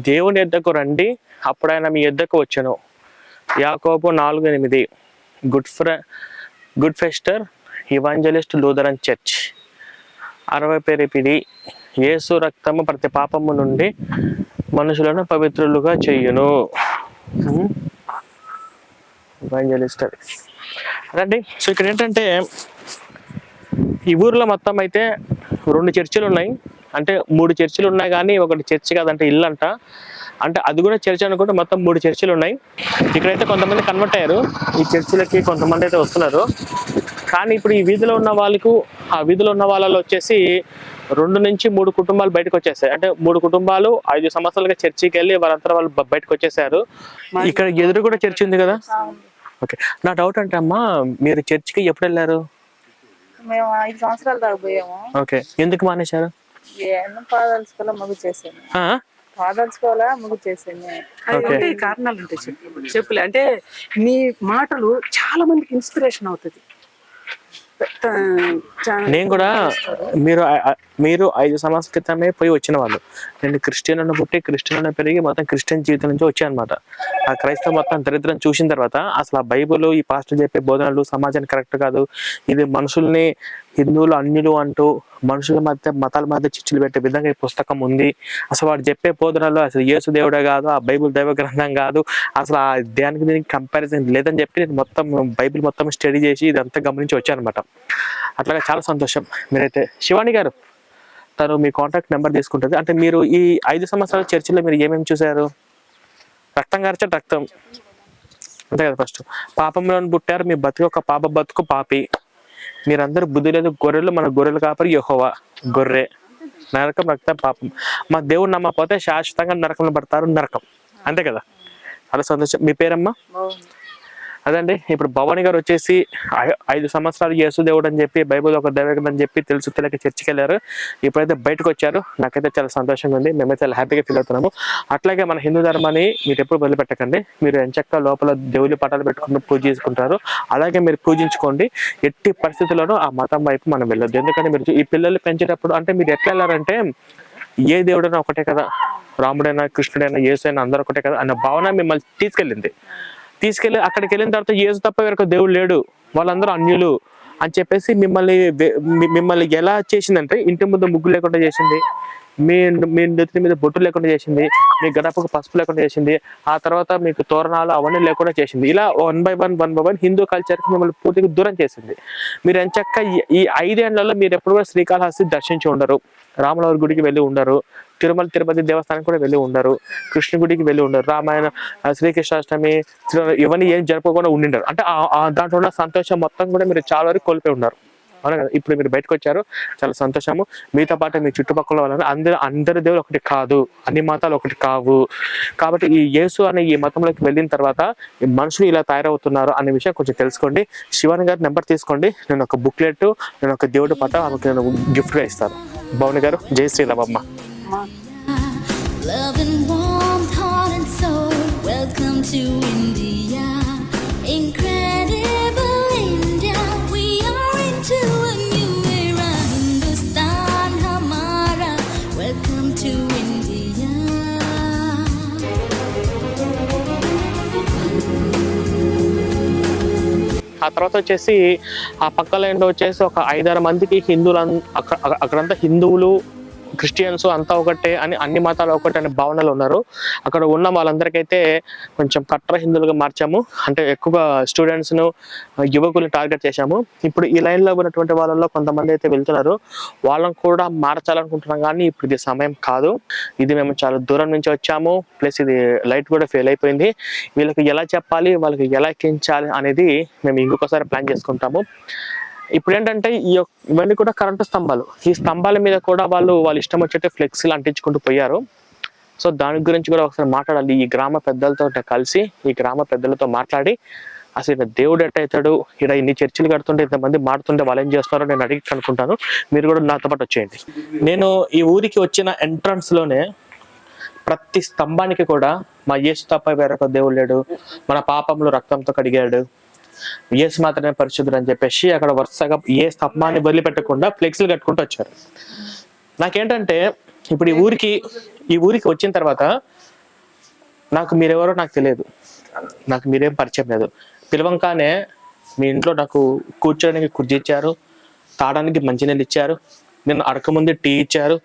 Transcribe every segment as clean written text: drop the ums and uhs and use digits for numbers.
దేవుని యొద్దకు రండి, అప్పుడు ఆయన మీ యొద్దకు వచ్చెను. యాకోబు 4:8. Good fester evangelist Lutheran church. 60 పేరిపిడి. యేసు రక్తము ప్రతి పాపము నుండి మనుషులను పవిత్రులుగా చెయ్యును. ఇవాంజలిస్ట్ అదండి. సో ఇక్కడ ఏంటంటే ఈ ఊర్లో మొత్తం అయితే 2 చర్చిలు ఉన్నాయి. అంటే 3 చర్చిలు ఉన్నాయి కానీ ఒకటి చర్చి కాదంటే ఇల్లు అంట. అంటే అది కూడా చర్చ్ అనుకుంటే మొత్తం 3 చర్చిలు ఉన్నాయి. ఇక్కడైతే కొంతమంది కన్వర్ట్ అయ్యారు ఈ చర్చిలకి, కొంతమంది అయితే వస్తున్నారు. కానీ ఇప్పుడు ఈ వీధిలో ఉన్న వాళ్ళకు, ఆ వీధిలో ఉన్న వాళ్ళలో వచ్చేసి 2 నుంచి 3 కుటుంబాలు బయటకు వచ్చేసాయి. అంటే 3 కుటుంబాలు 5 సంవత్సరాలుగా చర్చికి వెళ్ళి వాళ్ళంతా వాళ్ళు బయటకు వచ్చేసారు. ఇక్కడ ఎదురు కూడా చర్చి ఉంది కదా. ఓకే, నా డౌట్ అంటే అమ్మా, మీరు చర్చికి ఎప్పుడు వెళ్ళారు? మేము 5 సంవత్సరాలు దాకా పోయాము. ఓకే, ఎందుకు మానేశారు? పాదాల్చుకోవాలా ముగ్గు చేసాను, పాదాల్చుకోవాలా ముగ్గు చేసాను. కారణాలు ఉంటాయి చెప్పులే. అంటే మీ మాటలు చాలా మందికి ఇన్స్పిరేషన్ అవుతుంది. నేను కూడా మీరు 5 సంవత్సరాల క్రితమే పోయి వచ్చిన వాళ్ళు. నేను క్రిస్టియన్లను పుట్టి క్రిస్టియన్లను పెరిగి మొత్తం క్రిస్టియన్ జీవితం నుంచి వచ్చానమాట. ఆ క్రైస్తవ మొత్తం దరిద్రం చూసిన తర్వాత అసలు ఆ బైబుల్, ఈ పాస్టర్ చెప్పే బోధనలు సమాజానికి కరెక్ట్ కాదు, ఇది మనుషుల్ని హిందువులు అన్యులు అంటూ మనుషుల మధ్య మతాల మధ్య చిచ్చులు పెట్టే విధంగా ఈ పుస్తకం ఉంది. అసలు వాడు చెప్పే బోధనలు అసలు యేసు దేవుడే కాదు, ఆ బైబుల్ దైవ గ్రంథం కాదు, అసలు ఆ దేనికి దీనికి కంపారిజన్ లేదని చెప్పి నేను మొత్తం బైబిల్ మొత్తం స్టడీ చేసి ఇదంతా గమనించి వచ్చాను అనమాట. అట్లాగా చాలా సంతోషం. మీరైతే శివాని గారు, తను మీ కాంటాక్ట్ నెంబర్ తీసుకుంటుంది. అంటే మీరు ఈ 5 సంవత్సరాల చర్చిలో మీరు ఏమేమి చూసారు? రక్తం గార్చే రక్తం అంతే కదా. ఫస్ట్ పాపంలో పుట్టారు, మీ బతుకు ఒక పాప బతుకు పాపి. మీరందరూ బుద్ధి లేదు, గొర్రెలు, మన గొర్రెలు కాపరి యెహోవా గొర్రె. నరకం, రక్తం, పాపం. మా దేవుడు నమ్మకపోతే శాశ్వతంగా నరకంలో పడతారు, నరకం. అంతే కదా. చాలా సంతోషం. మీ పేరమ్మా? అదండి. ఇప్పుడు భవాని గారు వచ్చేసి 5 సంవత్సరాలు యేసు దేవుడు అని చెప్పి, బైబుల్ ఒక దైవగ్రంథం అని చెప్పి తెలుసు తెలియక చర్చికి వెళ్ళారు. ఇప్పుడైతే బయటకు వచ్చారు. నాకైతే చాలా సంతోషంగా ఉంది. మేమైతే చాలా హ్యాపీగా ఫీల్ అవుతున్నాము. అట్లాగే మన హిందూ ధర్మాన్ని మీరు ఎప్పుడు వదిలిపెట్టకండి. మీరు ఎంచక్క లోపల దేవుడి పటాలు పెట్టుకుని పూజ చేసుకుంటారు, అలాగే మీరు పూజించుకోండి. ఎట్టి పరిస్థితుల్లోనూ ఆ మతం వైపు మనం వెళ్ళొద్దు. ఎందుకంటే మీరు ఈ పిల్లలు పెంచేటప్పుడు అంటే మీరు ఎట్లా వెళ్ళారంటే, ఏ దేవుడైనా ఒకటే కదా, రాముడైనా కృష్ణుడైనా యేసు అయినా అందరూ ఒకటే కదా అన్న భావన మిమ్మల్ని తీసుకెళ్ళి అక్కడికి వెళ్ళిన తర్వాత యేసు తప్ప వేరొక దేవుడు లేడు, వాళ్ళందరూ అన్యులు అని చెప్పేసి మిమ్మల్ని ఎలా చేసిందంటే, ఇంటి ముందు ముగ్గు లేకుండా చేసింది, మీ నెత్తి మీద బొట్టు లేకుండా చేసింది, మీ గడపకు పసుపు లేకుండా చేసింది, ఆ తర్వాత మీకు తోరణాలు అవన్నీ లేకుండా చేసింది. ఇలా 1 by 1 హిందూ కల్చర్కి మిమ్మల్ని పూర్తిగా దూరం చేసింది. మీరు ఎంచక్క ఈ 5 ఏళ్లలో మీరు ఎప్పుడు కూడా శ్రీకాళహస్తి దర్శించి ఉండరు, రాములవారి గుడికి వెళ్ళి ఉండరు, తిరుమల తిరుపతి దేవస్థానం కూడా వెళ్ళి ఉండరు, కృష్ణ గుడికి వెళ్ళి ఉండరు, రామాయణ శ్రీకృష్ణాష్టమి ఇవన్నీ ఏం జరుపుకోకుండా ఉండిండరు. అంటే దాంట్లో ఉన్న సంతోషం మొత్తం కూడా మీరు చాలా వరకు కోల్పోయి ఉన్నారు. అవునా కదా. ఇప్పుడు మీరు బయటకు వచ్చారు, చాలా సంతోషము. మీతో పాటు మీ చుట్టుపక్కల వాళ్ళని అందరి దేవులు ఒకటి కాదు, అన్ని మతాలు ఒకటి కావు. కాబట్టి ఈ యేసు అనే ఈ మతంలోకి వెళ్ళిన తర్వాత ఈ మనుషులు ఇలా తయారవుతున్నారు అనే విషయం కొంచెం తెలుసుకోండి. శివాని గారి నెంబర్ తీసుకోండి. నేను ఒక బుక్లెట్, నేను ఒక దేవుడి పట ఆమెకు నేను గిఫ్ట్గా ఇస్తాను. భవాని గారు, జై Sriramamma. Love and warmth, heart and soul. Welcome to India, incredible India. We are into a new era. Hindustan Hamara. Welcome to India. ఆ తర్వాత వచ్చేసి ఆ పక్క లైన్లో వచ్చేసి ఒక 5-6 మందికి హిందువులు, అక్కడంతా హిందువులు క్రిస్టియన్స్ అంతా ఒకటే అని, అన్ని మతాలు ఒకటే అనే భావనలు ఉన్నారు. అక్కడ ఉన్న వాళ్ళందరికైతే కొంచెం కట్టర్ హిందువులుగా మార్చాము. అంటే ఎక్కువగా స్టూడెంట్స్ను, యువకుల్ని టార్గెట్ చేశాము. ఇప్పుడు ఈ లైన్లో ఉన్నటువంటి వాళ్ళలో కొంతమంది అయితే వెళ్తున్నారు, వాళ్ళని కూడా మార్చాలనుకుంటున్నాం. కానీ ఇప్పుడు ఇది సమయం కాదు. ఇది మేము చాలా దూరం నుంచి వచ్చాము, ప్లస్ ఇది లైట్ కూడా ఫెయిల్ అయిపోయింది. వీళ్ళకి ఎలా చెప్పాలి, వాళ్ళకి ఎలా ఎక్కించాలి అనేది మేము ఇంకొకసారి ప్లాన్ చేసుకుంటాము. ఇప్పుడు ఏంటంటే ఇవన్నీ కూడా కరెంటు స్తంభాలు. ఈ స్తంభాల మీద కూడా వాళ్ళు ఇష్టం వచ్చేట్టు ఫ్లెక్సీలు అంటించుకుంటూ పోయారు. సో దాని గురించి కూడా ఒకసారి మాట్లాడాలి. ఈ గ్రామ పెద్దలతో కలిసి, ఈ గ్రామ పెద్దలతో మాట్లాడి అసలు ఇక్కడ దేవుడు ఎట్టయితాడు, ఇక్కడ ఇన్ని చర్చిలు కడుతుంటే ఇంతమంది మారుతుంటే వాళ్ళు ఏం చేస్తున్నారో నేను అడిగి అనుకుంటాను. మీరు కూడా నాతో పాటు వచ్చేయండి. నేను ఈ ఊరికి వచ్చిన ఎంట్రన్స్ లోనే ప్రతి స్తంభానికి కూడా మా యేసు తప్ప వేరొక దేవుడు లేడు, మన పాపంలో రక్తంతో కడిగాడు, యేసు మాత్రమే పరిశుద్ధుడు అని చెప్పేసి అక్కడ వరుసగా ఏ స్తంభాన్ని వదిలిపెట్టకుండా ఫ్లెక్సీలు కట్టుకుంటూ వచ్చారు. నాకేంటంటే ఇప్పుడు ఈ ఊరికి వచ్చిన తర్వాత నాకు మీరెవరో నాకు తెలియదు, నాకు మీరేం పరిచయం లేదు. పిలవంగానే మీ ఇంట్లో నాకు కూర్చోడానికి కుర్చీ ఇచ్చారు, తాగడానికి మంచినీళ్ళు ఇచ్చారు, నేను అడకముందు టీ ఇచ్చారు,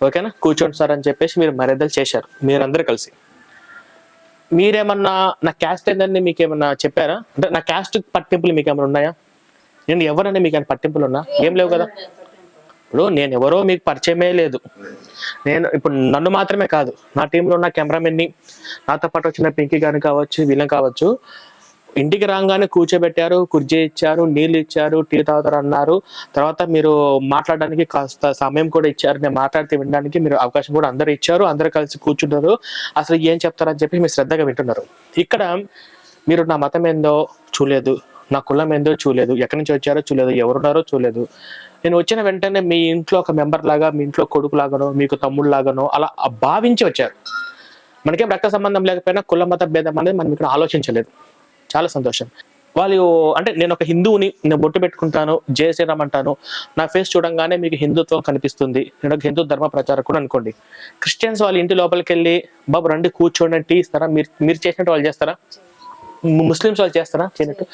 ఓకేనా, కూర్చోండి సార్ అని చెప్పేసి మీరు మర్యాదలు చేశారు మీరందరూ కలిసి. మీరేమన్నా నా క్యాస్ట్ ఏంటంటే మీకేమన్నా చెప్పారా? అంటే నా క్యాస్ట్ పట్టింపులు మీకేమైనా ఉన్నాయా? నేను ఎవరన్నా మీకు ఏమైనా పట్టింపులు ఉన్నా? ఏం లేవు కదా. ఇప్పుడు నేను ఎవరో మీకు పరిచయమే లేదు. నేను ఇప్పుడు నన్ను మాత్రమే కాదు, నా టీంలో ఉన్న కెమెరామెన్ని, నాతో పాటు వచ్చిన పింకీ గారిని కావచ్చు, వీళ్ళని కావచ్చు, ఇంటికి రాగానే కూర్చోబెట్టారు, కుర్చీ ఇచ్చారు, నీళ్ళు ఇచ్చారు, టీ తాగుతారు అన్నారు. తర్వాత మీరు మాట్లాడడానికి కాస్త సమయం కూడా ఇచ్చారు, నేను మాట్లాడితే వినడానికి మీరు అవకాశం కూడా అందరు ఇచ్చారు. అందరు కలిసి కూర్చుంటారు, అసలు ఏం చెప్తారని చెప్పి మీరు శ్రద్ధగా వింటున్నారు. ఇక్కడ మీరు నా మతం ఏందో చూడలేదు, నా కులం ఏందో చూడలేదు, ఎక్కడి నుంచి వచ్చారో చూడలేదు, ఎవరున్నారో చూడలేదు. నేను వచ్చిన వెంటనే మీ ఇంట్లో ఒక మెంబర్ లాగా, మీ ఇంట్లో కొడుకు లాగానో, మీకు తమ్ముడు లాగానో అలా భావించి వచ్చారు. మనకేం రక్త సంబంధం లేకపోయినా కుల మత భేదం అనేది మనం ఇక్కడ ఆలోచించలేదు. చాలా సంతోషం. వాళ్ళు అంటే నేను ఒక హిందువుని, నేను బొట్టు పెట్టుకుంటాను, జయ శ్రీరామ్ అంటాను, నా ఫేస్ చూడంగానే మీకు హిందుత్వం కనిపిస్తుంది, నేను ఒక హిందూ ధర్మ ప్రచారకుడు అనుకోండి. క్రిస్టియన్స్ వాళ్ళ ఇంటి లోపలికి వెళ్ళి బాబు రండి కూర్చోండి టీ ఇస్తారా? మీరు చేసినట్టు వాళ్ళు చేస్తారా? ముస్లిమ్స్ వాళ్ళు చేస్తారా చేయనట్టు?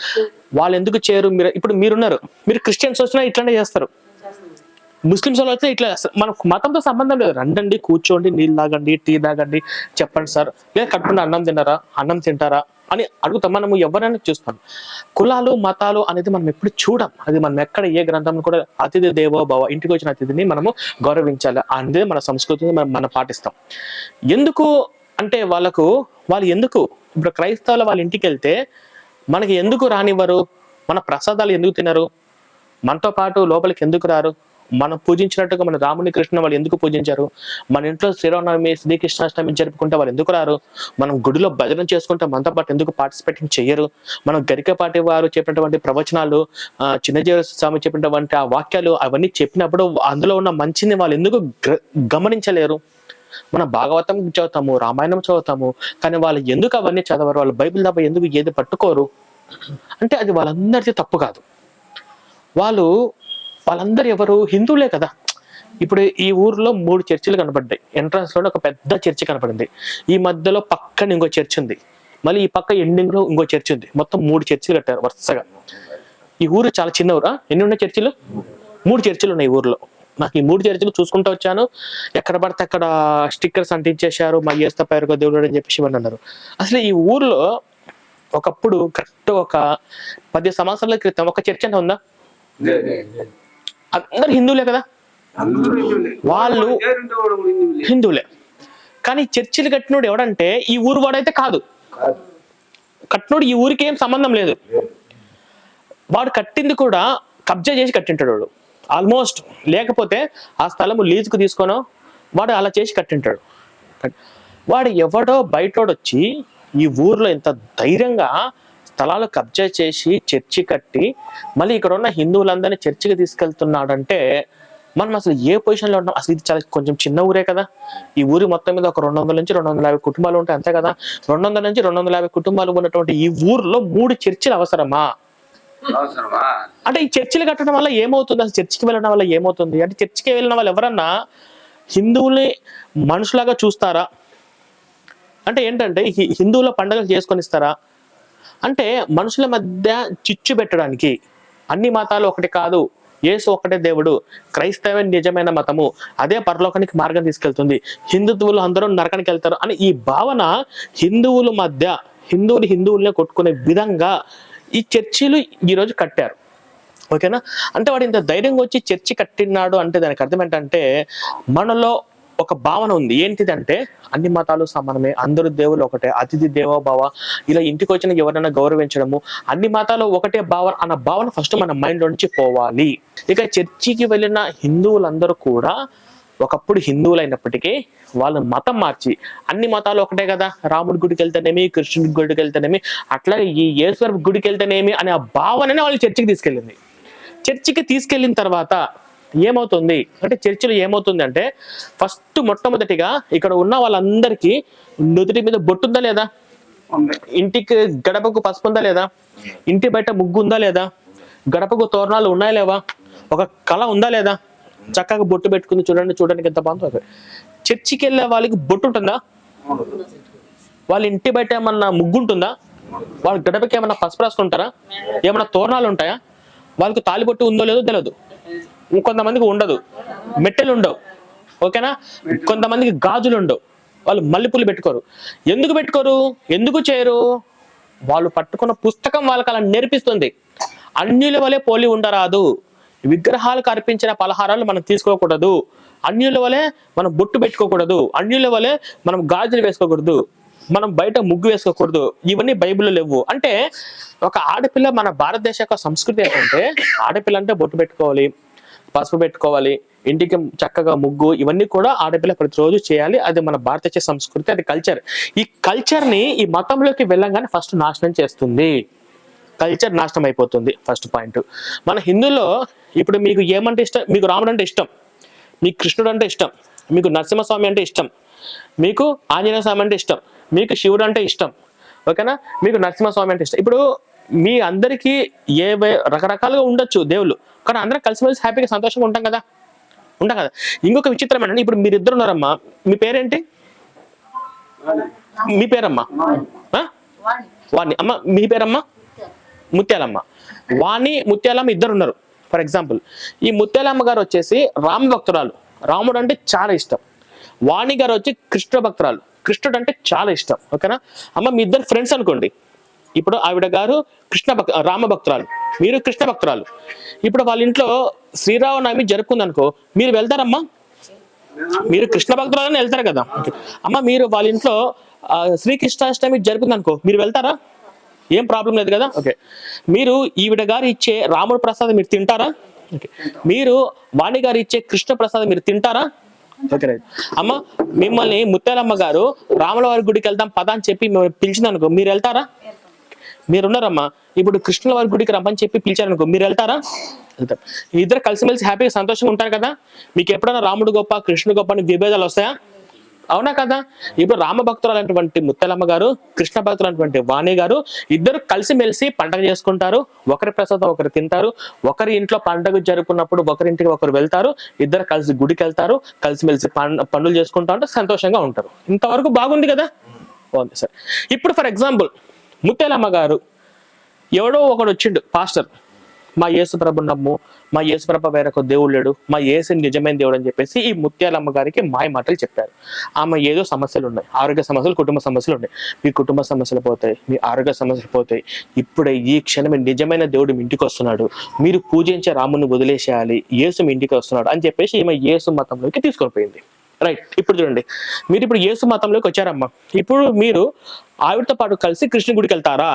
వాళ్ళు ఎందుకు చేయరు? మీరు ఇప్పుడు మీరున్నారు, మీరు క్రిస్టియన్స్ వచ్చినా ఇట్లానే చేస్తారు, ముస్లిమ్స్ వాళ్ళు వచ్చినా ఇట్లా చేస్తారు. మనకు మతంతో సంబంధం లేదు. రండి కూర్చోండి, నీళ్ళు తాగండి, టీ తాగండి, చెప్పండి సార్, లేదా కట్టుకుంటే అన్నం తిన్నారా, అన్నం తింటారా అని అడుగుతాం. మనము ఎవరైనా చూస్తాం. కులాలు మతాలు అనేది మనం ఎప్పుడు చూడం. అది మనం ఎక్కడ ఏ గ్రంథంలో కూడా అతిథి దేవో భవ, ఇంటికి వచ్చిన అతిథిని మనము గౌరవించాలి అనేది మన సంస్కృతిని మనం పాటిస్తాం. ఎందుకు అంటే వాళ్ళు ఎందుకు ఇప్పుడు క్రైస్తవుల వాళ్ళ ఇంటికి వెళ్తే మనకి ఎందుకు రానివ్వరు? మన ప్రసాదాలు ఎందుకు తినరు? మనతో పాటు లోపలికి ఎందుకు రారు? మనం పూజించినట్టుగా మన రాముని కృష్ణ వాళ్ళు ఎందుకు పూజించారు? మన ఇంట్లో శ్రీరామనవమి శ్రీకృష్ణాష్టమి జరుపుకుంటే వాళ్ళు ఎందుకు రారు? మనం గుడిలో భజన చేసుకుంటే మనతో పాటు ఎందుకు పార్టిసిపేటింగ్ చెయ్యరు? మనం గరికపాటి వారు చెప్పినటువంటి ప్రవచనాలు, చిన్నజీవ స్వామి చెప్పినటువంటి ఆ వాక్యాలు అవన్నీ చెప్పినప్పుడు అందులో ఉన్న మంచిని వాళ్ళు ఎందుకు గమనించలేరు? మనం భాగవతం చదువుతాము, రామాయణం చదువుతాము, కానీ వాళ్ళు ఎందుకు అవన్నీ చదవరు? వాళ్ళు బైబిల్ తప్ప ఎందుకు ఏది పట్టుకోరు? అంటే అది వాళ్ళందరిది తప్పు కాదు. వాళ్ళందరూ ఎవరు? హిందువులే కదా. ఇప్పుడు ఈ ఊర్లో 3 చర్చిలు కనపడ్డాయి. ఎంట్రన్స్ లో ఒక పెద్ద చర్చి కనపడింది, ఈ మధ్యలో పక్కన ఇంకో చర్చి ఉంది, మళ్ళీ ఈ పక్క ఎండింగ్ లో ఇంకో చర్చి ఉంది. మొత్తం 3 చర్చిలు కట్టారు వరుసగా. ఈ ఊరు చాలా చిన్న ఊరా? ఎన్ని ఉన్నాయి చర్చిలు? 3 చర్చిలు ఉన్నాయి ఈ ఊర్లో. నాకు ఈ 3 చర్చిలు చూసుకుంటూ వచ్చాను. ఎక్కడ పడితే అక్కడ స్టిక్కర్స్ అంటించేశారు, మా ఏస్త పేరుగా దేవుడు అని చెప్పేసి ఇవన్నీ అన్నారు. అసలు ఈ ఊర్లో ఒకప్పుడు కరెక్ట్ ఒక 10 సంవత్సరాల క్రితం ఒక చర్చ్ అంటే ఉందా? అందరు హిందువులే కదా, వాళ్ళు హిందువులే. కానీ చర్చిలు కట్టినోడు ఎవడంటే ఈ ఊరు వాడైతే కాదు. కట్టినోడు ఈ ఊరికి ఏం సంబంధం లేదు. వాడు కట్టింది కూడా కబ్జా చేసి కట్టింటాడు వాడు ఆల్మోస్ట్. లేకపోతే ఆ స్థలము లీజుకు తీసుకోనో వాడు అలా చేసి కట్టింటాడు. వాడు ఎవడో బయటోడు వచ్చి ఈ ఊర్లో ఎంత ధైర్యంగా స్థలాలు కబ్జా చేసి చర్చి కట్టి మళ్ళీ ఇక్కడ ఉన్న హిందువులందరినీ చర్చికి తీసుకెళ్తున్నాడంటే మనం అసలు ఏ పొజిషన్లో ఉన్నాం? అసలు ఇది చాలా కొంచెం చిన్న ఊరే కదా. ఈ ఊరి మొత్తం మీద ఒక 200 నుంచి 250 కుటుంబాలు ఉంటాయి, అంతే కదా. 200 నుంచి 250 కుటుంబాలు ఉన్నటువంటి ఈ ఊర్లో 3 చర్చిలు అవసరమా? అంటే ఈ చర్చిలు కట్టడం వల్ల ఏమవుతుంది? అసలు చర్చికి వెళ్ళడం వల్ల ఏమవుతుంది? అంటే చర్చికి వెళ్ళిన వాళ్ళు ఎవరన్నా హిందువుల్ని మనుషులాగా చూస్తారా? అంటే ఏంటంటే హిందువుల పండుగలు చేసుకొని ఇస్తారా? అంటే మనుషుల మధ్య చిచ్చు పెట్టడానికి అన్ని మతాలు ఒకటి కాదు, యేసు ఒకటే దేవుడు, క్రైస్తవం నిజమైన మతము, అదే పరలోకానికి మార్గం తీసుకెళ్తుంది, హిందుత్వులు అందరూ నరకానికి వెళ్తారు అని ఈ భావన హిందువుల మధ్య హిందువుల్ని కొట్టుకునే విధంగా ఈ చర్చిలు ఈరోజు కట్టారు. ఓకేనా? అంటే వాడు ఇంత ధైర్యంగా వచ్చి చర్చి కట్టినాడు అంటే దానికి అర్థం ఏంటంటే మనలో ఒక భావన ఉంది. ఏంటిదంటే అన్ని మతాలు సమానమే, అందరూ దేవుళ్ళు ఒకటే, అతిథి దేవోభవ, ఇలా ఇంటికి వచ్చిన ఎవరైనా గౌరవించడము, అన్ని మతాలు ఒకటే భావన అన్న భావన ఫస్ట్ మన మైండ్ లో నుంచి పోవాలి. ఇక చర్చికి వెళ్ళిన హిందువులందరూ కూడా ఒకప్పుడు హిందువులు అయినప్పటికీ వాళ్ళు మతం మార్చి అన్ని మతాలు ఒకటే కదా, రాముడి గుడికి వెళ్తేనేమి, కృష్ణుడి గుడికి వెళ్తేనేమి, అట్లాగే ఈ ఈశ్వర గుడికి వెళ్తేనేమి అనే ఆ భావననే వాళ్ళు చర్చికి తీసుకెళ్ళింది. చర్చికి తీసుకెళ్ళిన తర్వాత ఏమవుతుంది అంటే చర్చిలో ఏమవుతుంది అంటే ఫస్ట్ మొట్టమొదటిగా ఇక్కడ ఉన్న వాళ్ళందరికీ నుదుటి మీద బొట్టుందా లేదా, ఇంటికి గడపకు పసుపు ఉందా లేదా, ఇంటి బయట ముగ్గు ఉందా లేదా, గడపకు తోరణాలు ఉన్నాయా లేవా, ఒక కళ ఉందా లేదా, చక్కగా బొట్టు పెట్టుకుని చూడడానికి ఎంత బాగుంటుంది. చర్చికి వెళ్ళే వాళ్ళకి బొట్టు ఉంటుందా? వాళ్ళ ఇంటి బయట ఏమన్నా ముగ్గు ఉంటుందా? వాళ్ళ గడపకి ఏమన్నా పసుపు రాసుకుంటారా? ఏమన్నా తోరణాలు ఉంటాయా? వాళ్ళకి తాలిబొట్టు ఉందో లేదో తెలియదు. ఇంకొంతమందికి ఉండదు, మెట్టెలు ఉండవు, ఓకేనా? కొంతమందికి గాజులు ఉండవు, వాళ్ళు మల్లెపూలు పెట్టుకోరు. ఎందుకు పెట్టుకోరు? ఎందుకు చేయరు? వాళ్ళు పట్టుకున్న పుస్తకం వాళ్ళకి అలా నేర్పిస్తుంది. అన్యుల వలె పోలి ఉండరాదు, విగ్రహాలకు అర్పించిన పలహారాలు మనం తీసుకోకూడదు, అన్యుల వలె మనం బొట్టు పెట్టుకోకూడదు, అన్యుల వలె మనం గాజులు వేసుకోకూడదు, మనం బయట ముగ్గు వేసుకోకూడదు. ఇవన్నీ బైబిల్లో లేవు. అంటే ఒక ఆడపిల్ల, మన భారతదేశ యొక్క సంస్కృతి ఏంటంటే ఆడపిల్ల అంటే బొట్టు పెట్టుకోవాలి, పసుపు పెట్టుకోవాలి, ఇంటికి చక్కగా ముగ్గు, ఇవన్నీ కూడా ఆడపిల్ల ప్రతిరోజు చేయాలి. అది మన భారతదేశ సంస్కృతి, అది కల్చర్. ఈ కల్చర్ ని ఈ మతంలోకి వెళ్ళంగానే ఫస్ట్ నాశనం చేస్తుంది. కల్చర్ నాశనం అయిపోతుంది. First point. మన హిందువులో ఇప్పుడు మీకు ఏమంటే ఇష్టం? మీకు రాముడు అంటే ఇష్టం, మీకు కృష్ణుడు అంటే ఇష్టం, మీకు నరసింహస్వామి అంటే ఇష్టం, మీకు ఆంజనేయ స్వామి అంటే ఇష్టం, మీకు శివుడు అంటే ఇష్టం, ఓకేనా? మీకు నరసింహస్వామి అంటే ఇష్టం. ఇప్పుడు మీ అందరికీ రకరకాలుగా ఉండొచ్చు దేవుళ్ళు, కానీ అందరం కలిసిమెలిసి హ్యాపీగా సంతోషంగా ఉంటాం కదా. ఇంకొక విచిత్రం ఏంటంటే, ఇప్పుడు మీరిద్దరు ఉన్నారమ్మా, మీ పేరేంటి? మీ పేరమ్మా? వాణి. అమ్మ మీ పేరమ్మా? ముత్యాలమ్మ. వాణి, ముత్యాలమ్మ ఇద్దరు ఉన్నారు. ఫర్ ఎగ్జాంపుల్, ఈ ముత్యాలమ్మ గారు వచ్చేసి రామ భక్తురాలు, రాముడు అంటే చాలా ఇష్టం. వాణి గారు వచ్చి కృష్ణ భక్తురాలు, కృష్ణుడు అంటే చాలా ఇష్టం, ఓకేనా? అమ్మ మీ ఇద్దరు ఫ్రెండ్స్ అనుకోండి. ఇప్పుడు ఆవిడ గారు రామ భక్తురాలు, మీరు కృష్ణ భక్తురాలు. ఇప్పుడు వాళ్ళ ఇంట్లో శ్రీరామనవమి జరుపుకుంది అనుకో, మీరు వెళ్తారమ్మా? మీరు కృష్ణ భక్తురాలని వెళ్తారు కదా. అమ్మ మీరు వాళ్ళ ఇంట్లో శ్రీకృష్ణాష్టమి జరుపుకుంది అనుకో, మీరు వెళ్తారా? ఏం ప్రాబ్లం లేదు కదా. ఓకే. మీరు ఈవిడ గారు ఇచ్చే రాముడు ప్రసాదం మీరు తింటారా? ఓకే. మీరు వాణి గారు ఇచ్చే కృష్ణ ప్రసాదం మీరు తింటారా? Okay right. అమ్మ మిమ్మల్ని ముత్యాలమ్మ గారు రాముల వారి గుడికి వెళ్దాం పదా అని చెప్పి పిలిచిందనుకో, మీరు వెళ్తారా? మీరున్నారమ్మా, ఇప్పుడు కృష్ణుల వారి గుడికి రమ్మని చెప్పి పిలిచారనుకో, మీరు వెళ్తారా? వెళ్తారు. ఇద్దరు కలిసిమెలిసి హ్యాపీగా సంతోషంగా ఉంటారు కదా. మీకు ఎప్పుడైనా రాముడు గొప్ప కృష్ణుడు గొప్ప అని విభేదాలు వస్తాయా? అవునా కదా. ఇప్పుడు రామ భక్తురాలైనటువంటి ముత్యాలమ్మ గారు, కృష్ణ భక్తులైనటువంటి వాణి గారు ఇద్దరు కలిసిమెలిసి పండగ చేసుకుంటారు. ఒకరి ప్రసాదం ఒకరు తింటారు. ఒకరి ఇంట్లో పండగ జరుపుకున్నప్పుడు ఒకరింటికి ఒకరు వెళ్తారు. ఇద్దరు కలిసి గుడికి వెళ్తారు, కలిసిమెలిసి పనులు చేసుకుంటా ఉంటే సంతోషంగా ఉంటారు. ఇంతవరకు బాగుంది కదా. బాగుంది సార్. ఇప్పుడు ఫర్ ఎగ్జాంపుల్ ముత్యాలమ్మ గారు ఎవడో ఒకడు వచ్చిండు, పాస్టర్, మా యేసు ప్రభు నమ్ము, మా యేసు ప్రభ వేరొక దేవుడు లేడు, మా యేసు నిజమైన దేవుడు అని చెప్పేసి ఈ ముత్యాలమ్మ గారికి మాయ మాటలు చెప్పారు. ఆమె ఏదో సమస్యలు ఉన్నాయి, ఆరోగ్య సమస్యలు, కుటుంబ సమస్యలు ఉన్నాయి. మీ కుటుంబ సమస్యలు పోతాయి, మీ ఆరోగ్య సమస్యలు పోతాయి. ఇప్పుడే ఈ క్షణమే నిజమైన దేవుడు మీ ఇంటికి వస్తున్నాడు, మీరు పూజించే రాముని వదిలేసేయాలి, యేసు మీ ఇంటికి వస్తున్నాడు అని చెప్పేసి ఈమె యేసు మతంలోకి తీసుకొని పోయింది. రైట్. ఇప్పుడు చూడండి, మీరు ఇప్పుడు యేసు మతంలోకి వచ్చారమ్మా. ఇప్పుడు మీరు ఆవిడతో పాటు కలిసి కృష్ణ గుడికి వెళ్తారా?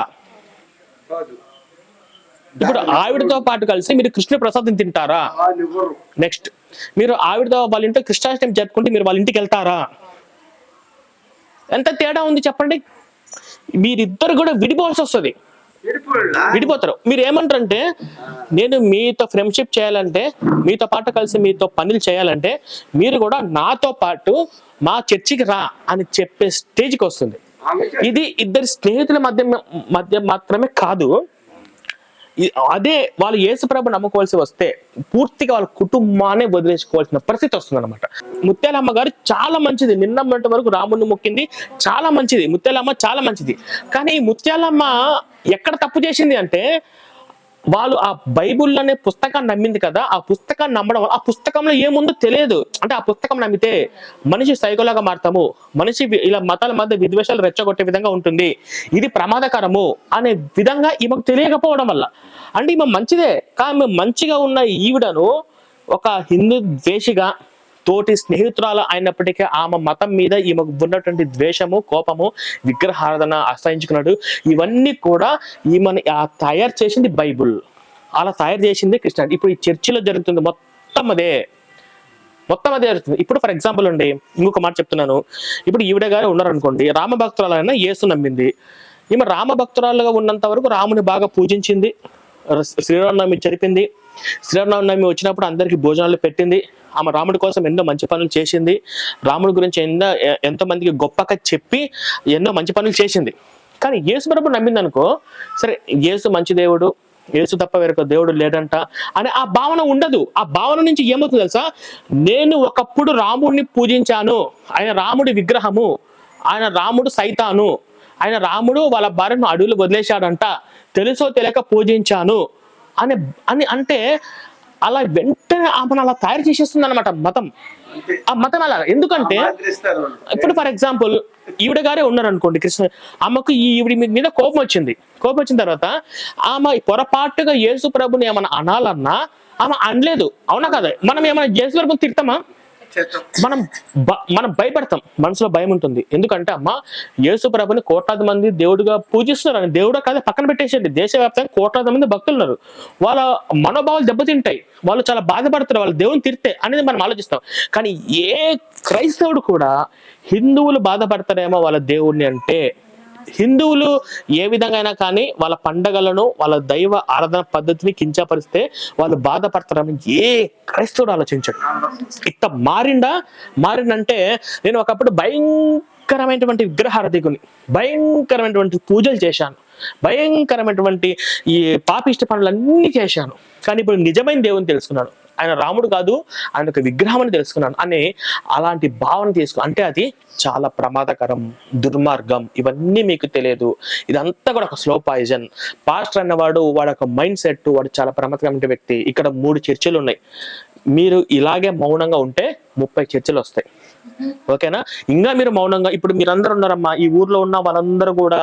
ఇప్పుడు ఆవిడతో పాటు కలిసి మీరు కృష్ణ ప్రసాదం తింటారా? నెక్స్ట్, మీరు ఆవిడతో వాళ్ళ ఇంట్లో కృష్ణాష్టమి జరుపుకుంటే మీరు వాళ్ళ ఇంటికి వెళ్తారా? ఎంత తేడా ఉంది చెప్పండి. మీరిద్దరు కూడా విడిపోవాల్సి వస్తుంది, విడిపోతారు. మీరు ఏమంటారంటే, నేను మీతో ఫ్రెండ్షిప్ చేయాలంటే, మీతో పాటు కలిసి మీతో పనులు చేయాలంటే మీరు కూడా నాతో పాటు మా చర్చికి రా అని చెప్పే స్టేజ్కి వస్తుంది. ఇది ఇద్దరు స్నేహితుల మధ్య మాత్రమే కాదు, అదే వాళ్ళు యేసుప్రభు నమ్ముకోవాల్సి వస్తే పూర్తిగా వాళ్ళ కుటుంబాన్ని వదిలేసుకోవాల్సిన పరిస్థితి వస్తుంది అనమాట. ముత్యాలమ్మ గారు చాలా మంచిది, నిన్నటి వరకు రాముడిని మొక్కింది, చాలా మంచిది. ముత్యాలమ్మ చాలా మంచిది. కానీ ముత్యాలమ్మ ఎక్కడ తప్పు చేసింది అంటే, వాళ్ళు ఆ బైబుల్ అనే పుస్తకాన్ని నమ్మింది కదా, ఆ పుస్తకాన్ని నమ్మడం వల్ల ఆ పుస్తకంలో ఏముందో తెలియదు. అంటే ఆ పుస్తకం నమ్మితే మనిషి సైకోలాగా మారుతాము, మనిషి ఇలా మతాల మధ్య విద్వేషాలు రెచ్చగొట్టే విధంగా ఉంటుంది, ఇది ప్రమాదకరము అనే విధంగా ఈమెకు తెలియకపోవడం వల్ల. అంటే ఈమె మంచిదే, కానీ మంచిగా ఉన్న ఈవిడను ఒక హిందూ ద్వేషిగా, తోటి స్నేహితురాలు అయినప్పటికీ ఆమె మతం మీద ఈమెకు ఉన్నటువంటి ద్వేషము, కోపము, విగ్రహారాధన అసహించుకున్నాడు, ఇవన్నీ కూడా ఈమెను తయారు చేసింది బైబుల్, అలా తయారు చేసింది కృష్ణ. ఇప్పుడు ఈ చర్చిలో జరుగుతుంది మొత్తం అదే జరుగుతుంది. ఇప్పుడు ఫర్ ఎగ్జాంపుల్ అండి, ఇంకొక మాట చెప్తున్నాను. ఇప్పుడు ఈవిడ గారు ఉన్నారనుకోండి, రామ భక్తురాలైనా యేసు నమ్మింది. ఈమె రామ భక్తురాలుగా ఉన్నంత వరకు రాముని బాగా పూజించింది, శ్రీరామనవమి జరిపింది, శ్రీరామనవమి వచ్చినప్పుడు అందరికీ భోజనాలు పెట్టింది, ఆమె రాముడి కోసం ఎన్నో మంచి పనులు చేసింది, రాముడి గురించి ఎంతో మందికి గొప్పగా చెప్పి ఎన్నో మంచి పనులు చేసింది. కానీ యేసు ప్రభు నమ్మింది అనుకో, సరే యేసు మంచి దేవుడు, యేసు తప్ప వేరొక దేవుడు లేడంట అని ఆ భావన ఉండదు. ఆ భావన నుంచి ఏమవుతుంది తెలుసా, నేను ఒకప్పుడు రాముడిని పూజించాను, ఆయన రాముడి విగ్రహము ఆయన రాముడు సైతాను, ఆయన రాముడు వాళ్ళ భార్యను అడవులు వదిలేశాడంట, తెలుసో తెలియక పూజించాను అని అని అంటే అలా వెంటనే ఆమెను అలా తయారు చేసేస్తుంది అనమాట మతం. ఆ మతం అలా ఎందుకంటే ఇప్పుడు ఫర్ ఎగ్జాంపుల్ ఈవిడ గారే ఉన్నారు అనుకోండి కృష్ణ, ఆమెకు ఈవిడి మీద కోపం వచ్చిన తర్వాత ఆమె పొరపాటుగా యేసు ప్రభుని ఏమైనా అనాలన్నా ఆమె అనలేదు, అవునా కదా? మనం ఏమైనా యేసు ప్రభుని తిడతామా? మనం భయపడతాం, మనసులో భయం ఉంటుంది. ఎందుకంటే అమ్మ యేసు ప్రభుని కోట్లాది మంది దేవుడిగా పూజిస్తున్నారు, దేవుడు కాదు పక్కన పెట్టేసేయండి, దేశవ్యాప్తంగా కోట్లాది మంది భక్తులు ఉన్నారు, వాళ్ళ మనోభావాలు దెబ్బతింటాయి, వాళ్ళు చాలా బాధపడతారు వాళ్ళు దేవుని తిడితే అనేది మనం ఆలోచిస్తాం. కానీ ఏ క్రైస్తవుడు కూడా హిందువులు బాధపడతారేమో వాళ్ళ దేవుడిని అంటే, హిందువులు ఏ విధంగా అయినా కానీ వాళ్ళ పండగలను వాళ్ళ దైవ ఆరాధన పద్ధతిని కించపరిస్తే వాళ్ళు బాధపడతారని ఏ క్రైస్తవుడు ఆలోచించాడు. ఇట్లా మారిందంటే నేను ఒకప్పుడు భయంకరమైనటువంటి విగ్రహారాధికుని, భయంకరమైనటువంటి పూజలు చేశాను, భయంకరమైనటువంటి ఈ పాపిష్టి పనులన్నీ చేశాను. కానీ ఇప్పుడు నిజమైన దేవుని తెలుసుకున్నాను, ఆయన రాముడు కాదు, ఆయన ఒక విగ్రహం అని తెలుసుకున్నాను అని అలాంటి భావన అంటే అది చాలా ప్రమాదకరం, దుర్మార్గం. ఇవన్నీ మీకు తెలియదు, ఇదంతా కూడా ఒక స్లో పాయిజన్. పాస్టర్ అన్నవాడు వాడు ఒక మైండ్ సెట్, వాడు చాలా ప్రమాదకరమైన వ్యక్తి. ఇక్కడ 3 చర్చలు ఉన్నాయి, మీరు ఇలాగే మౌనంగా ఉంటే 30 చర్చలు వస్తాయి, ఓకేనా? ఇంకా మీరు మౌనంగా, ఇప్పుడు మీరందరూ ఉన్నారమ్మా ఈ ఊర్లో ఉన్న వాళ్ళందరూ కూడా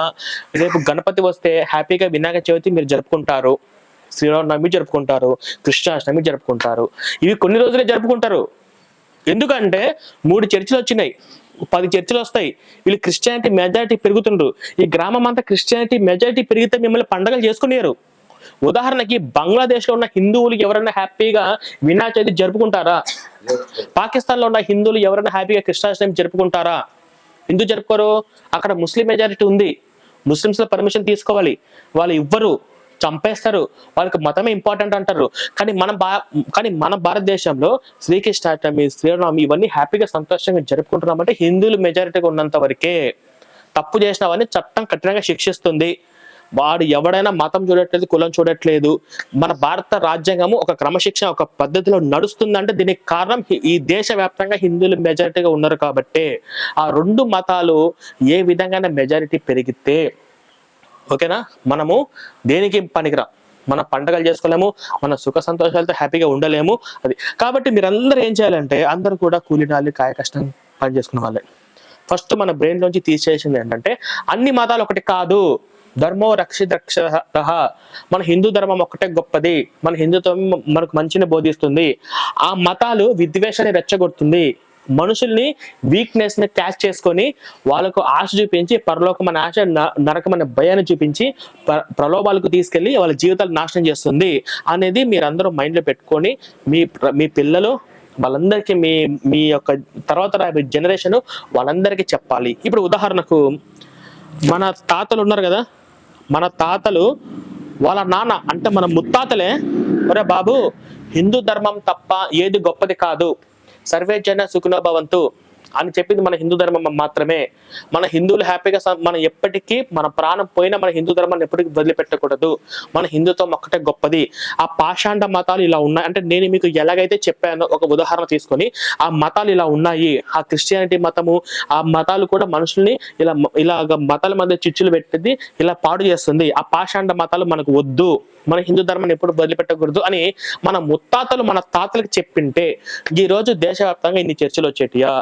రేపు గణపతి వస్తే హ్యాపీగా వినాయక చవితి మీరు జరుపుకుంటారు, శ్రీరామనవమి జరుపుకుంటారు, కృష్ణాష్టమి జరుపుకుంటారు, ఇవి కొన్ని రోజులే జరుపుకుంటారు. ఎందుకంటే 3 చర్చిలు వచ్చినాయి, 10 చర్చిలు వస్తాయి, వీళ్ళు క్రిస్టియానిటీ మెజారిటీ పెరుగుతుండ్రు. ఈ గ్రామం అంతా క్రిస్టియానిటీ మెజారిటీ పెరిగితే మిమ్మల్ని పండుగలు చేసుకునేరు. ఉదాహరణకి బంగ్లాదేశ్ లో ఉన్న హిందువులు ఎవరైనా హ్యాపీగా వినాయక చవితి జరుపుకుంటారా? పాకిస్తాన్ లో ఉన్న హిందువులు ఎవరైనా హ్యాపీగా కృష్ణాష్టమి జరుపుకుంటారా? ఎందుకు జరుపుకోరు? అక్కడ ముస్లిం మెజారిటీ ఉంది, ముస్లిమ్స్ లో పర్మిషన్ తీసుకోవాలి, వాళ్ళు ఇవ్వరు, చంపేస్తారు, వాళ్ళకి మతమే ఇంపార్టెంట్ అంటారు. కానీ మన భారతదేశంలో శ్రీకృష్ణాష్టమి, శ్రీరామనవమి ఇవన్నీ హ్యాపీగా సంతోషంగా జరుపుకుంటున్నామంటే హిందువులు మెజారిటీగా ఉన్నంత వరకే. తప్పు చేసిన వాడిని చట్టం కఠినంగా శిక్షిస్తుంది. వాడు ఎవడైనా మతం చూడట్లేదు, కులం చూడట్లేదు. మన భారత రాజ్యాంగము ఒక క్రమశిక్షణ ఒక పద్ధతిలో నడుస్తుందంటే దీనికి కారణం ఈ దేశవ్యాప్తంగా హిందువులు మెజారిటీగా ఉన్నారు కాబట్టి. ఆ 2 మతాలు ఏ విధంగా మెజారిటీ పెరిగితే ఓకేనా, మనము దేనికి పనికిరా, మన పండగలు చేసుకోలేము, మన సుఖ సంతోషాలతో హ్యాపీగా ఉండలేము. అది కాబట్టి మీరందరూ ఏం చేయాలంటే అందరూ కూడా కూలినాలి, కాయ కష్టం పని చేసుకునే వాళ్ళే. ఫస్ట్ మన బ్రెయిన్ నుంచి తీసేసింది ఏంటంటే అన్ని మతాలు ఒకటి కాదు, ధర్మో రక్ష మన హిందూ ధర్మం ఒక్కటే గొప్పది, మన హిందుత్వం మనకు మంచిని బోధిస్తుంది. ఆ మతాలు విద్వేషాన్ని రెచ్చగొడుతుంది, మనుషుల్ని వీక్నెస్ ని క్యాచ్ చేసుకొని వాళ్ళకు ఆశ చూపించి పరలోకమైన ఆశ నరకమైన భయాన్ని చూపించి ప్రలోభాలకు తీసుకెళ్లి వాళ్ళ జీవితాలు నాశనం చేస్తుంది అనేది మీరందరూ మైండ్ లో పెట్టుకొని మీ పిల్లలు వాళ్ళందరికీ మీ యొక్క తర్వాత రాబోయే జనరేషన్ వాళ్ళందరికీ చెప్పాలి. ఇప్పుడు ఉదాహరణకు మన తాతలు ఉన్నారు కదా, మన తాతలు వాళ్ళ నాన్న అంటే మన ముత్తాతలే ఒరే బాబు హిందూ ధర్మం తప్ప ఏది గొప్పది కాదు, సర్వే జన సుఖినో భవంతు అని చెప్పింది మన హిందూ ధర్మం మాత్రమే. మన హిందువులు హ్యాపీగా మనం ఎప్పటికీ మన ప్రాణం పోయినా మన హిందూ ధర్మాన్ని ఎప్పటికీ వదిలిపెట్టకూడదు, మన హిందుత్వం ఒక్కటే గొప్పది. ఆ పాషాండ మతాలు ఇలా ఉన్నాయి అంటే నేను మీకు ఎలాగైతే చెప్పానో ఒక ఉదాహరణ తీసుకొని ఆ మతాలు ఇలా ఉన్నాయి. ఆ క్రిస్టియానిటీ మతము ఆ మతాలు కూడా మనుషుల్ని ఇలాగ మతాల మధ్య చిచ్చులు పెట్టింది, ఇలా పాడు చేస్తుంది. ఆ పాషాండ మతాలు మనకు వద్దు, మన హిందూ ధర్మాన్ని ఎప్పుడు వదిలిపెట్టకూడదు అని మన ముత్తాతలు మన తాతలకు చెప్పింటే ఈ రోజు దేశవ్యాప్తంగా ఇన్ని చర్చలు వచ్చేటియా?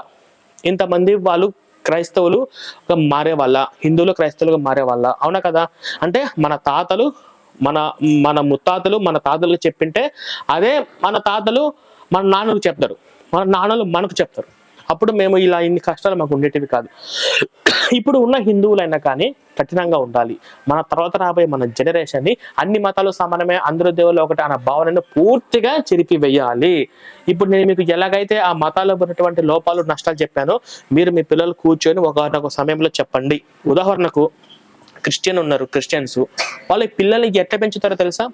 ఇంతమంది వాళ్ళు క్రైస్తవులు మారే వాళ్ళ, హిందువులు క్రైస్తవులుగా మారే వాళ్ళ, అవునా కదా? అంటే మన తాతలు మన ముత్తాతలు మన తాతలకు చెప్పింటే అదే మన తాతలు మన నాన్నలకు చెప్తారు, మన నాన్నలు మనకు చెప్తారు. అప్పుడు మేము ఇలా ఇన్ని కష్టాలు మాకు ఉండేటివి కాదు. ఇప్పుడు ఉన్న హిందువులైనా కానీ కఠినంగా ఉండాలి. మన తర్వాత రాబోయే మన జనరేషన్ ని అన్ని మతాలు సమానమే, అందరూ దేవుళ్ళు ఒకటి అన్న భావనను పూర్తిగా చెరిపివేయాలి. ఇప్పుడు నేను మీకు ఎలాగైతే ఆ మతాల్లో ఉన్నటువంటి లోపాలు నష్టాలు చెప్పానో మీరు మీ పిల్లలు కూర్చొని ఒక సమయంలో చెప్పండి. ఉదాహరణకు క్రిస్టియన్స్ వాళ్ళ పిల్లల్ని ఎట్లా పెంచుతారో తెలుసా?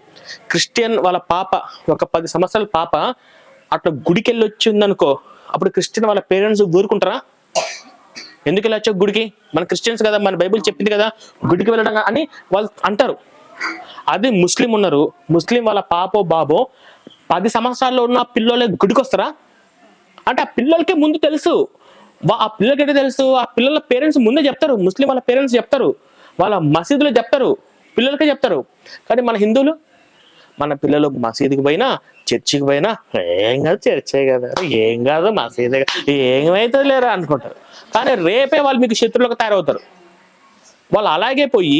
క్రిస్టియన్ వాళ్ళ పాప ఒక 10 సంవత్సరాల పాప అట్లా గుడికి వెళ్ళి వచ్చిందనుకో, అప్పుడు క్రిస్టియన్ వాళ్ళ పేరెంట్స్ ఊరుకుంటారా? ఎందుకు వెళ్ళి వచ్చావు గుడికి, మన క్రిస్టియన్స్ కదా, మన బైబిల్ చెప్పింది కదా గుడికి వెళ్ళడం అని వాళ్ళు అంటారు. అది ముస్లిం ఉన్నారు, ముస్లిం వాళ్ళ పాపో బాబో 10 సంవత్సరాల్లో ఉన్న పిల్లలే గుడికి వస్తారా? అంటే ఆ పిల్లలకే ముందు తెలుసు ఆ పిల్లలకి ఎట్లా తెలుసు? ఆ పిల్లల పేరెంట్స్ ముందే చెప్తారు, ముస్లిం వాళ్ళ పేరెంట్స్ చెప్తారు, వాళ్ళ మసీదులో చెప్తారు, పిల్లలకే చెప్తారు. కానీ మన హిందువులు, మన పిల్లలు మసీదుకి పోయినా చర్చికి పోయినా ఏం కాదు, చర్చే కదా, ఏం కాదు మసీదే, ఏమైతుంది లేరా అనుకుంటారు. కానీ రేపే వాళ్ళు మీకు శత్రువులకు తయారవుతారు. వాళ్ళు అలాగే పోయి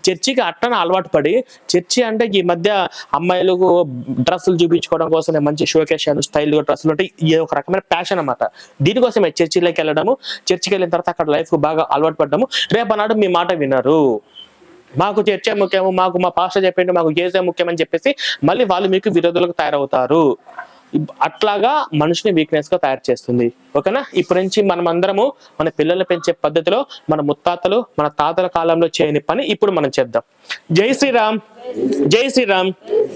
చర్చికి అట్టన అలవాటు పడి, చర్చి అంటే ఈ మధ్య అమ్మాయిలకు డ్రెస్సులు చూపించుకోవడం కోసం మంచి షోకేషన్ స్టైల్ డ్రెస్సులు అంటే ఇది ఒక రకమైన ప్యాషన్ అన్నమాట. దీనికోసమే చర్చిలోకి వెళ్ళడము, చర్చికి వెళ్ళిన తర్వాత అక్కడ లైఫ్ బాగా అలవాటు పడ్డాము. రేపన్నాడు మీ మాట వినరు, మాకు చర్చే ముఖ్యము, మాకు మా పాస్టర్ చెప్పిండు, మాకు చేసే ముఖ్యం అని చెప్పేసి మళ్ళీ వాళ్ళు మీకు విరోధులకు తయారవుతారు. అట్లాగా మనిషిని వీక్నెస్ గా తయారు చేస్తుంది. ఓకేనా? ఇప్పటి నుంచి మనం అందరము మన పిల్లలు పెంచే పద్ధతిలో మన ముత్తాతలు మన తాతల కాలంలో చేయని పని ఇప్పుడు మనం చేద్దాం. జై శ్రీరామ్, జై శ్రీరామ్,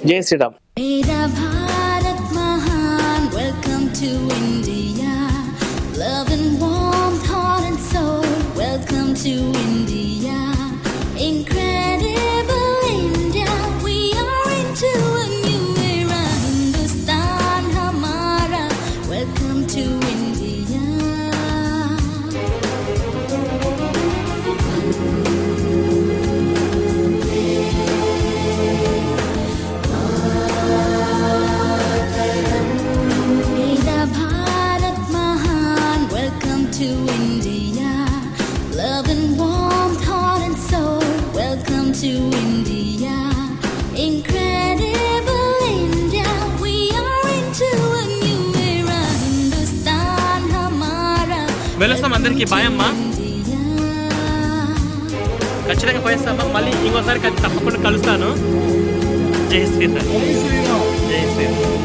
జై Sriram. Mera Bharat Mahan, welcome to India. Love and warmth, heart and soul, welcome to India. Incredible India, we are into a new era. Hindustan Hamara, welcome to India. Mera Bharat Mahan, welcome to India. Love and warmth, heart and soul, welcome to India. Incredible India, we are into a new era. Hindustan Hamara, వెళ్ళొస్తాం అందరికి bye అమ్మా, India. ఖచ్చితంగా పోయేస్తామా, మళ్ళీ ఇంకోసారి తప్పకుండా కలుస్తాను. జై శ్రీరామ్, జై శ్రీరామ్.